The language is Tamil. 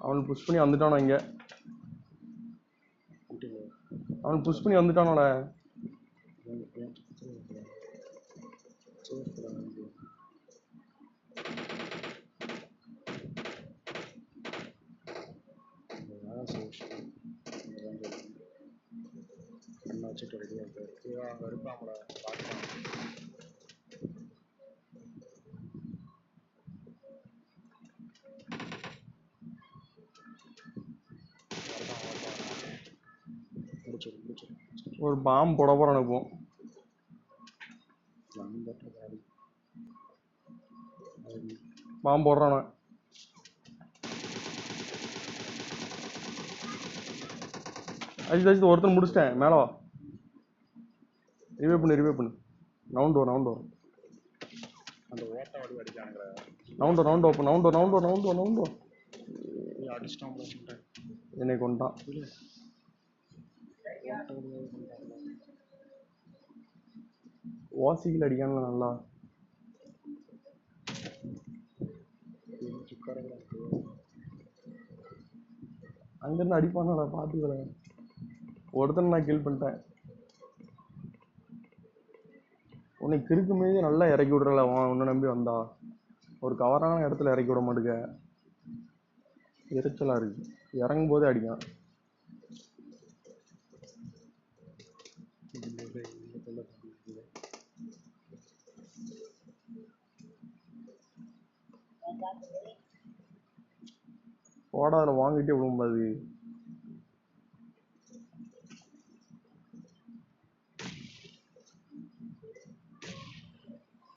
அவன் புஷ் பண்ணி வந்துட்டானோ இங்க. அவன் புஷ் பண்ணி வந்துட்டானோட. ஒரு பாம்பு போட போறான் இப்போ. பாம்பு போடுறான். அஜித் ஒருத்தன் முடிச்சிட்டேன். மேல வா. ரிவே பண்ணு. ரவுண்ட் வரும். அந்த ஓட்ட வடி அடிக்கானுங்க. ரவுண்ட் நீ அடிச்சிட்டான் ப்ரோ. என்னை கொண்டான். வாசிகள் அடிக்கானல நல்லா. அங்கிருந்து அடிப்பானோட பாத்துக்கல. ஒருத்தன் நான் கில் பண்ணிட்டேன். உன்னை கிறுக்கு மீது நல்லா இறக்கி விடுறல. உன்னை நம்பி வந்தா ஒரு கவரான இடத்துல இறக்கி விட மாட்டுக்க. எரிச்சலா இருக்கு. இறங்கும் போதே அடிக்கான். போடாத வாங்கிட்டே விழும்போது